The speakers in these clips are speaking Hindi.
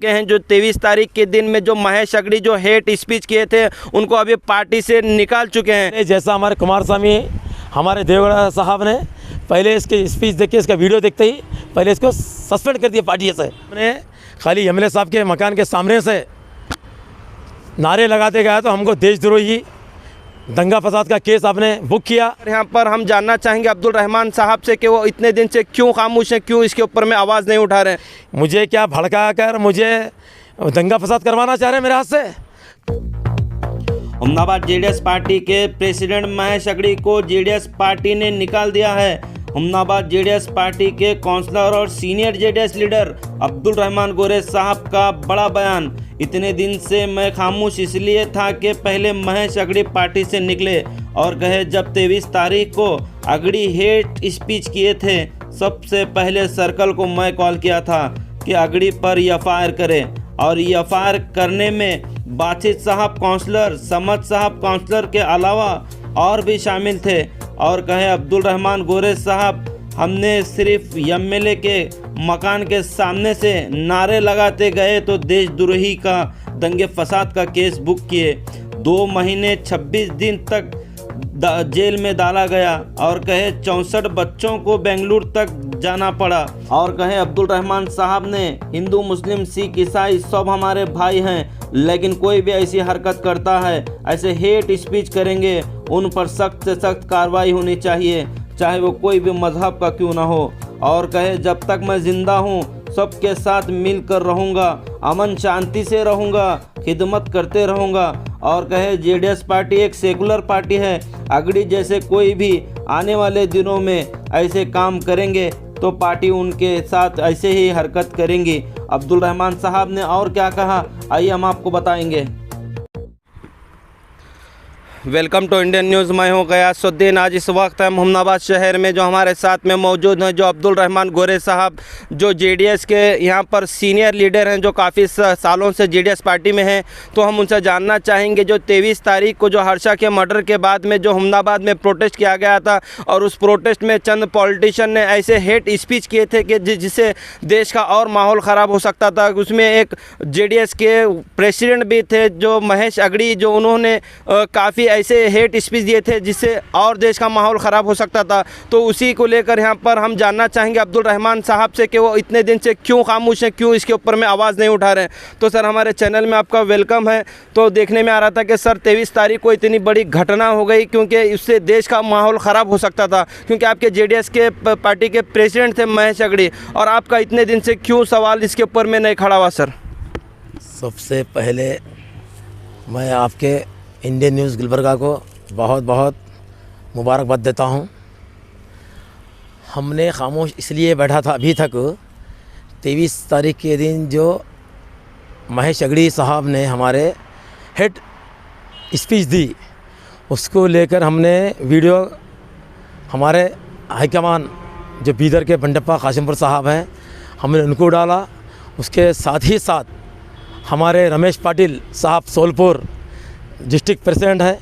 के हैं जो 23 तारीख के दिन में जो महेश अगड़ी जो हेट स्पीच किए थे उनको अभी पार्टी से निकाल चुके हैं। जैसा हमारे कुमारस्वामी हमारे देवगौड़ा साहब ने पहले इसके स्पीच देख के इसका वीडियो देखते ही पहले इसको सस्पेंड कर दिया पार्टी से। हमने खाली एमएलए साहब के मकान के सामने से नारे लगाते गया तो हमको देशद्रोही दंगा फसाद का केस आपने बुक किया। यहाँ पर हम जानना चाहेंगे अब्दुल रहमान साहब से कि वो इतने दिन से क्यों खामोश हैं, क्यों इसके ऊपर में आवाज़ नहीं उठा रहे हैं। मुझे क्या भड़का कर मुझे दंगा फसाद करवाना चाह रहे हैं मेरे हाथ से। हुमनाबाद जेडीएस पार्टी के प्रेसिडेंट महेश अगड़ी को जेडीएस पार्टी ने निकाल दिया है। हुमनाबाद जेडीएस पार्टी के काउंसलर और senior JDS leader Abdul Rahman गोरे साहब का बड़ा बयान। इतने दिन से मैं खामोश इसलिए था कि पहले महेश अगड़ी पार्टी से निकले और कहे जब 23 तारीख को अगड़ी हेट स्पीच किए थे सबसे पहले सर्कल को मैं कॉल किया था कि अगड़ी पर एफआईआर करें और एफआईआर करने में बासित साहब काउंसलर, समद साहब काउंसलर के अलावा और भी शामिल थे। और कहे अब्दुल रहमान गोरे साहब हमने सिर्फ एमएलए के मकान के सामने से नारे लगाते गए तो देशद्रोही का दंगे फसाद का केस बुक किए। 2 महीने 26 दिन तक जेल में डाला गया और कहे 64 बच्चों को बेंगलुरु तक जाना पड़ा। और कहे अब्दुल रहमान साहब ने हिंदू मुस्लिम सिख ईसाई सब हमारे भाई हैं, लेकिन कोई भी ऐसी हरकत करता है, ऐसे हेट स्पीच करेंगे उन पर सख्त से सख्त कार्रवाई होनी चाहिए, चाहे वो कोई भी मजहब का क्यों ना हो। और कहे जब तक मैं जिंदा हूँ सबके साथ मिलकर रहूँगा, अमन शांति से रहूँगा, खिदमत करते रहूँगा। और कहे जेडीएस पार्टी एक सेकुलर पार्टी है, अगड़ी जैसे कोई भी आने वाले दिनों में ऐसे काम करेंगे तो पार्टी उनके साथ ऐसे ही हरकत करेंगी। अब्दुल रहमान साहब ने और क्या कहा आइए हम आपको बताएंगे। वेलकम टू इंडियन न्यूज़, मैं हूँ गयासुद्दीन। आज इस वक्त हम हुमनाबाद शहर में जो हमारे साथ में मौजूद हैं जो अब्दुल रहमान गोरे साहब जो जेडीएस के यहाँ पर सीनियर लीडर हैं, जो काफ़ी सालों से जेडीएस पार्टी में हैं। तो हम उनसे जानना चाहेंगे जो 23 तारीख को जो हर्षा के मर्डर के बाद में जो हुमनाबाद में प्रोटेस्ट किया गया था और उस प्रोटेस्ट में चंद पॉलिटिशियन ने ऐसे हेट स्पीच किए थे कि जिससे देश का और माहौल ख़राब हो सकता था। उसमें एक जेडीएस के प्रेसिडेंट भी थे जो महेश अगड़ी, जो उन्होंने काफ़ी ऐसे हेट स्पीच दिए थे जिससे और देश का माहौल ख़राब हो सकता था। तो उसी को लेकर यहाँ पर हम जानना चाहेंगे अब्दुल रहमान साहब से कि वो इतने दिन से क्यों खामोश हैं, क्यों इसके ऊपर में आवाज़ नहीं उठा रहे हैं। तो सर हमारे चैनल में आपका वेलकम है। तो देखने में आ रहा था कि सर 23 तारीख को इतनी बड़ी घटना हो गई क्योंकि उससे देश का माहौल ख़राब हो सकता था, क्योंकि आपके जेडीएस के पार्टी के प्रेसिडेंट थे महेश अगड़ी, और आपका इतने दिन से क्यों सवाल इसके ऊपर में नहीं खड़ा हुआ सर? सबसे पहले मैं आपके इंडियन न्यूज़ गुलबर्गा को बहुत बहुत मुबारकबाद देता हूँ। हमने खामोश इसलिए बैठा था अभी तक 23 तारीख के दिन जो महेश अगड़ी साहब ने हमारे हेड स्पीच दी उसको लेकर हमने वीडियो हमारे हाईकमान जो बीदर के बंडप्पा कासिमपुर साहब हैं हमने उनको डाला। उसके साथ ही साथ हमारे रमेश पाटिल साहब सोलपुर डिस्ट्रिक्ट प्रेसिडेंट है,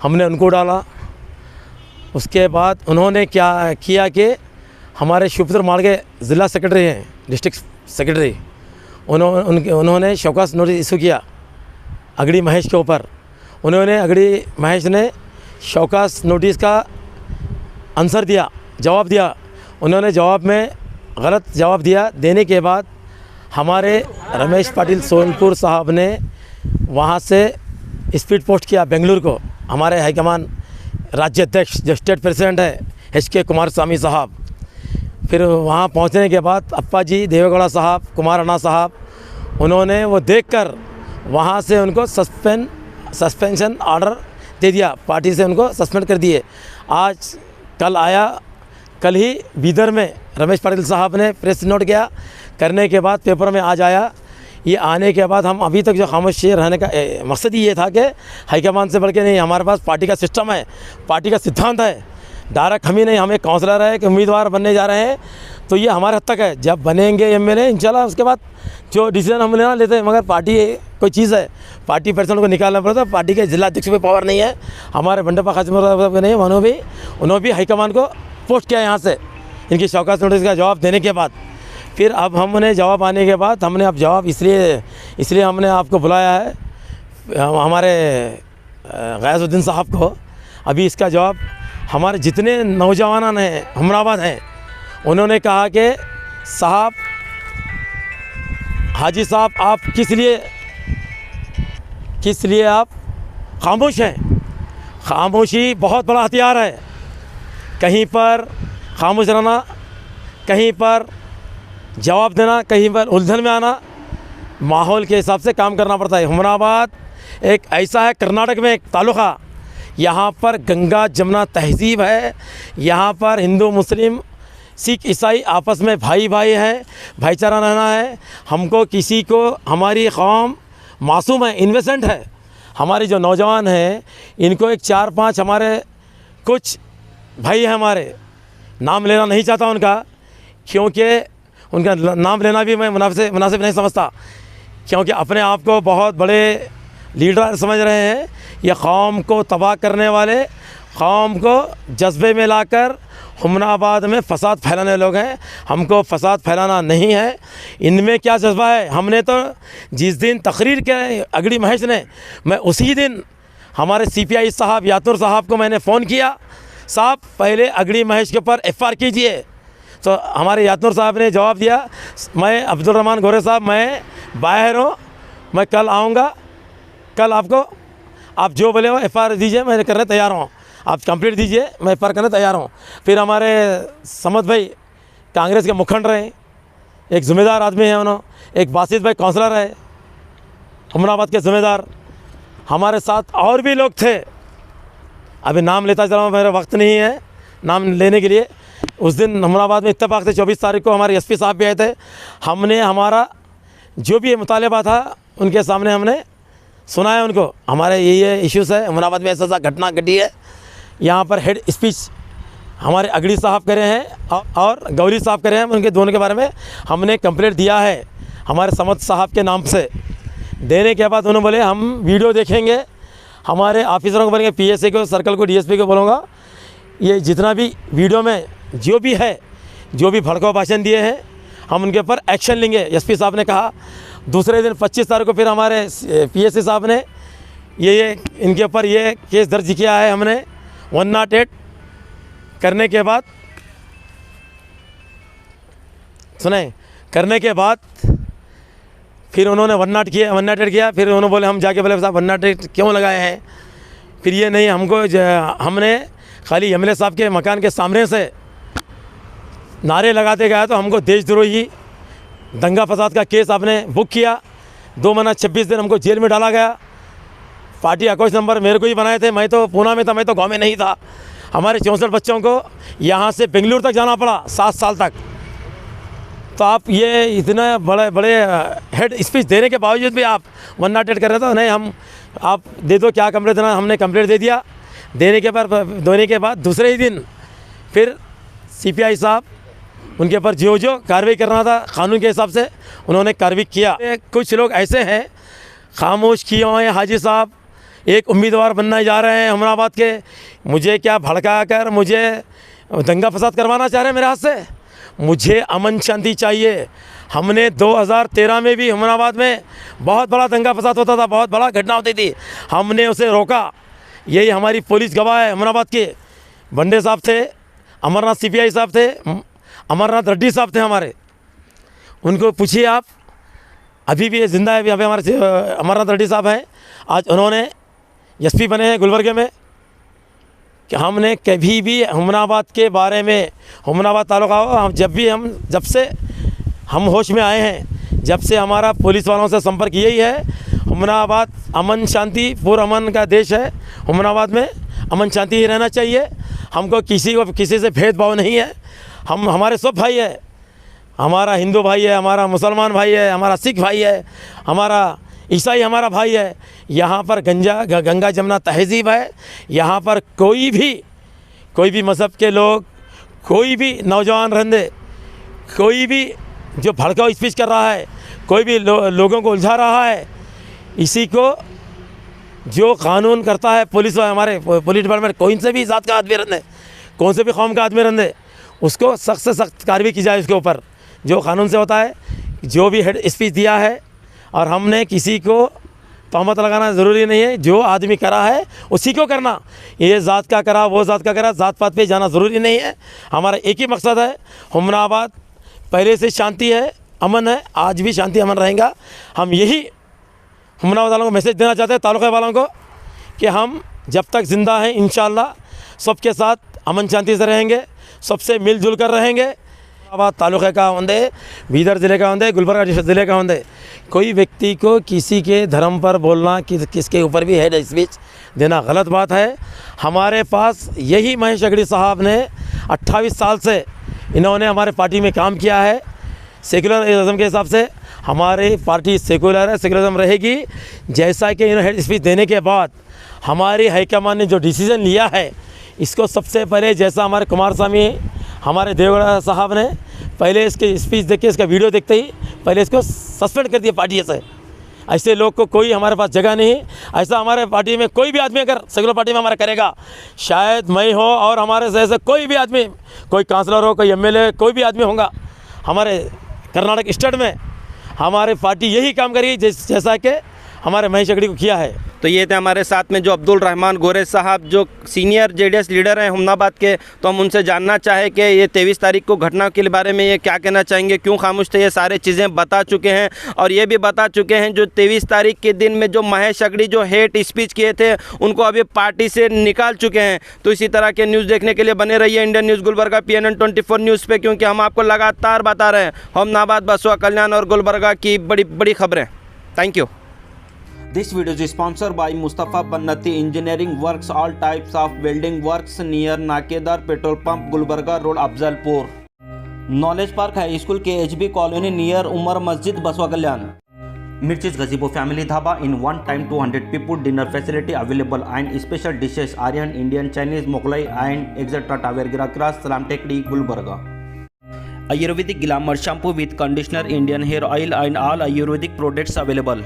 हमने उनको डाला। उसके बाद उन्होंने क्या किया कि हमारे शिवपुत्र मार्ग के ज़िला सेक्रेटरी हैं, डिस्ट्रिक्ट सेक्रेटरी, उन्होंने शौकस नोटिस इशू किया अगड़ी महेश के ऊपर। उन्होंने अगड़ी महेश ने शौकस नोटिस का आंसर दिया, जवाब दिया। उन्होंने जवाब में गलत जवाब दिया। देने के बाद हमारे रमेश पाटिल सोलपुर साहब ने वहाँ से स्पीड पोस्ट किया बेंगलुरु को। हमारे हाईकमान राज्य अध्यक्ष जो स्टेट प्रेसिडेंट है HK कुमारस्वामी साहब, फिर वहाँ पहुँचने के बाद अप्पा जी देवेगौड़ा साहब, कुमार अन्ना साहब, उन्होंने वो देखकर वहाँ से उनको सस्पेंशन ऑर्डर दे दिया, पार्टी से उनको सस्पेंड कर दिए। आज कल ही बीदर में रमेश पाटिल साहब ने प्रेस नोट किया, करने के बाद पेपर में आज आया। ये आने के बाद हम अभी तक जो खामोश रहने का मकसद ही ये था कि हाईकमान से बढ़ के नहीं, हमारे पास पार्टी का सिस्टम है, पार्टी का सिद्धांत है। डायरेक्ट हम ही नहीं, हम एक काउंसलर है कि उम्मीदवार बनने जा रहे हैं, तो ये हमारे हद तक है। जब बनेंगे एमएलए इंशाल्लाह उसके बाद जो डिसीजन हम लेना लेते हैं, मगर पार्टी कोई चीज़ है, पार्टी पर्सन को निकालना पड़ता है। पार्टी के जिला अध्यक्ष पे पावर नहीं है, हमारे बंडप्पा कासिमपुर नहीं है। उन्होंने भी हाईकमान को पोस्ट किया यहाँ से इनकी शौकत नोटिस का जवाब देने के बाद। फिर अब हमने जवाब आने के बाद हमने अब जवाब इसलिए हमने आपको बुलाया है, हमारे गयासुद्दीन साहब को। अभी इसका जवाब हमारे जितने नौजवान हैं हमराबाद हैं, उन्होंने कहा कि साहब, हाजी साहब, आप किस लिए आप खामोश हैं? खामोशी बहुत बड़ा हथियार है। कहीं पर खामोश रहना, कहीं पर जवाब देना, कहीं पर उलझन में आना, माहौल के हिसाब से काम करना पड़ता है। हुमनाबाद एक ऐसा है, कर्नाटक में एक तालुका, यहाँ पर गंगा जमुना तहजीब है। यहाँ पर हिंदू मुस्लिम सिख ईसाई आपस में भाई भाई हैं, भाईचारा रहना है। हमको किसी को, हमारी कौम मासूम है, इनोसेंट है। हमारे जो नौजवान हैं, इनको एक 4-5 हमारे कुछ भाई हैं, हमारे नाम लेना नहीं चाहता उनका, क्योंकि उनका नाम लेना भी मैं मुनासिब नहीं समझता, क्योंकि अपने आप को बहुत बड़े लीडर समझ रहे हैं। ये कौम को तबाह करने वाले, कौम को जज्बे में लाकर हुमनाबाद में फ़साद फैलाने लोग हैं। हमको फ़साद फैलाना नहीं है। इनमें क्या जज्बा है? हमने तो जिस दिन तकरीर के अगड़ी महज ने, मैं उसी दिन हमारे CPI साहब यातुर साहब को मैंने फ़ोन किया, साहब पहले अगड़ी महज के ऊपर FR कीजिए। तो हमारे यातुर साहब ने जवाब दिया, मैं अब्दुल रहमान गोरे साहब, मैं बाहर हूँ, मैं कल आऊँगा, कल आपको आप जो बोले हो FR दीजिए, मैं करने तैयार हूँ, आप कंप्लीट दीजिए, मैं FR करने तैयार हूँ। फिर हमारे समद भाई कांग्रेस के मुखंड रहे, एक ज़िम्मेदार आदमी है उन्होंने, एक बासित भाई काउंसलर है हुमनाबाद के ज़िम्मेदार, हमारे साथ और भी लोग थे। अभी नाम लेता चला, मेरा वक्त नहीं है नाम लेने के लिए। उस दिन हुमनाबाद में इत्तेफाक थे, 24 तारीख को हमारे SP साहब भी आए थे। हमने हमारा जो भी मुतालबा था उनके सामने हमने सुनाया उनको, हमारे ये इश्यूज़ है, हुमनाबाद में ऐसा घटना घटी है। यहाँ पर हेड स्पीच हमारे अगड़ी साहब करे हैं और गौरी साहब करे हैं, उनके दोनों के बारे में हमने कंप्लेंट दिया है हमारे समद साहब के नाम से। देने के बाद उन्होंने बोले हम वीडियो देखेंगे, हमारे ऑफिसरों को बोलेंगे, PSA को, सर्कल को, DSP को बोलूँगा, ये जितना भी वीडियो में जो भी है, जो भी भड़काऊ भाषण दिए हैं, हम उनके ऊपर एक्शन लेंगे, SP साहब ने कहा। दूसरे दिन 25 तारीख को फिर हमारे PSA साहब ने ये इनके ऊपर ये केस दर्ज किया है हमने 108 करने के बाद, सुने, करने के बाद फिर उन्होंने 108 किया। फिर उन्होंने बोले, हम जाके बोले साहब 108 क्यों लगाए हैं? फिर ये नहीं, हमको हमने खाली MLA साहब के मकान के सामने से नारे लगाते गया, तो हमको देशद्रोही दंगा फसाद का केस आपने बुक किया। 2 महीना 26 दिन हमको जेल में डाला गया। पार्टी अकाउंट नंबर मेरे को ही बनाए थे, मैं तो पूना में था, मैं तो गांव में नहीं था। हमारे 64 बच्चों को यहाँ से बेंगलुरु तक जाना पड़ा 7 साल तक। तो आप ये इतने बड़े हेड स्पीच देने के बावजूद भी आप 108 कर रहे थे। नहीं, हम आप दे दो, क्या कंप्लेंट देना, हमने कंप्लेंट दे दिया। देने के बाद दूसरे ही दिन फिर CPI साहब, उनके ऊपर जो कार्रवाई करना था कानून के हिसाब से उन्होंने कार्रवाई किया। कुछ लोग ऐसे हैं खामोश किए हुए हैं, हाजी साहब एक उम्मीदवार बनने जा रहे हैं हुमनाबाद के, मुझे क्या भड़का कर मुझे दंगा फसाद करवाना चाह रहे हैं मेरे हाथ से। मुझे अमन शांति चाहिए। हमने 2013 में भी हुमनाबाद में बहुत बड़ा दंगा फसाद होता था, बहुत बड़ा घटना होती थी, हमने उसे रोका। यही हमारी पुलिस गवाह है। हुमनाबाद के बंडे साहब थे, अमरनाथ CPI साहब थे, अमरनाथ रेड्डी साहब थे हमारे, उनको पूछिए आप, अभी भी ये जिंदा है। अभी हमारे अमरनाथ रेड्डी साहब हैं, आज उन्होंने SP बने हैं गुलबर्गे में। कि हमने कभी भी हुमनाबाद के बारे में, हुमनाबाद तालुका हो, जब से हम होश में आए हैं, जब से हमारा पुलिस वालों से संपर्क यही है, हुमनाबाद अमन शांति, पूर्ण अमन का देश है। हुमनाबाद में अमन शांति ही रहना चाहिए। हमको किसी से भेदभाव नहीं है। हमारे सब भाई है, हमारा हिंदू भाई है, हमारा मुसलमान भाई है, हमारा सिख भाई है, हमारा ईसाई हमारा भाई है। यहाँ पर गंगा जमुना तहजीब है। यहाँ पर कोई भी मज़हब के लोग, कोई भी नौजवान रहंदे, कोई भी जो भड़काऊ स्पीच कर रहा है, कोई भी लोगों को उलझा रहा है, इसी को जो कानून करता है पुलिस, हमारे पुलिस डिपार्टमेंट, कौन से भी ज़ात का आदमी रहने, कौन से भी कौम का आदमी रहने, उसको सख्त से सख्त कार्रवाई की जाए उसके ऊपर। जो कानून से होता है, जो भी हेड स्पीच दिया है, और हमने किसी को तहमत लगाना ज़रूरी नहीं है। जो आदमी करा है उसी को करना, ये ज़ात का करा वो ज़ात का करा, ज़ात पात पे जाना ज़रूरी नहीं है। हमारा एक ही मकसद है, हुमनाबाद पहले से शांति है, अमन है, आज भी शांति अमन रहेगा। हम यही हुमनाबाद वालों को मैसेज देना चाहते हैं, तालुका वालों को, कि हम जब तक ज़िंदा हैं इंशाअल्लाह सबके साथ अमन शांति से रहेंगे, सबसे मिलजुल कर रहेंगे। हुमनाबाद तालुके का होंदे, बीदर ज़िले का होंदे, गुलबर्गा डिस्ट्रिक्ट ज़िले का होंदे, कोई व्यक्ति को किसी के धर्म पर बोलना, किसके ऊपर भी हेड स्पीच देना गलत बात है। हमारे पास यही महेश हेगड़े साहब ने 28 साल से इन्होंने हमारे पार्टी में काम किया है। सेकुलरिज्म के हिसाब से हमारी पार्टी सेकुलर है, सेकुलरिज्म रहेगी। जैसा कि इन्होंने हेड स्पीच देने के बाद हमारी हाईकमान ने जो डिसीज़न लिया है, इसको सबसे पहले, जैसा हमारे कुमार स्वामी हमारे देवगढ़ साहब ने पहले इसके स्पीच देख के, इसका वीडियो देखते ही पहले इसको सस्पेंड कर दिया पार्टी से। ऐसे लोग को कोई हमारे पास जगह नहीं। ऐसा हमारे पार्टी में कोई भी आदमी अगर सेकुलर पार्टी में हमारा करेगा, शायद मैं हो और हमारे से ऐसे कोई भी आदमी, कोई काउंसलर हो, कोई एमएलए, कोई भी आदमी होगा हमारे कर्नाटक स्टेट में, हमारी पार्टी यही काम करेगी जैसा कि हमारे महेश हेगड़े को किया है। तो ये थे हमारे साथ में जो अब्दुल रहमान गोरे साहब, जो सीनियर जेडीएस लीडर हैं हुमनाबाद के। तो हम उनसे जानना चाहे कि ये 23 तारीख को घटना के बारे में ये क्या कहना चाहेंगे, क्यों खामोश थे। ये सारी चीज़ें बता चुके हैं और ये भी बता चुके हैं जो 23 तारीख के दिन में जो महेश हेगड़े जो हेट स्पीच किए थे उनको अभी पार्टी से निकाल चुके हैं। तो इसी तरह के न्यूज़ देखने के लिए बने रहिए Indian news Gulbarga PNN 24 news पे, क्योंकि हम आपको लगातार बता रहे हैं हुमनाबाद, बसवा कल्याण और गुलबर्गा की बड़ी बड़ी खबरें। Thank you. This video is sponsored by Mustafa Bannati Engineering Works, all types of welding works near Nakedar Petrol Pump, Gulbarga Road, Afzalpur. Knowledge Park High School KHB Colony near Umar Masjid, Baswa Kalyan. Mirchis Gazebo Family Dhaba in one time 200 people dinner facility available and special dishes Aryan, Indian, Chinese, Mughlai and etc. Tower Grass, Salam Tekdi, Gulbarga. Ayurvedic Glamour shampoo with conditioner, Indian hair oil and all Ayurvedic products available.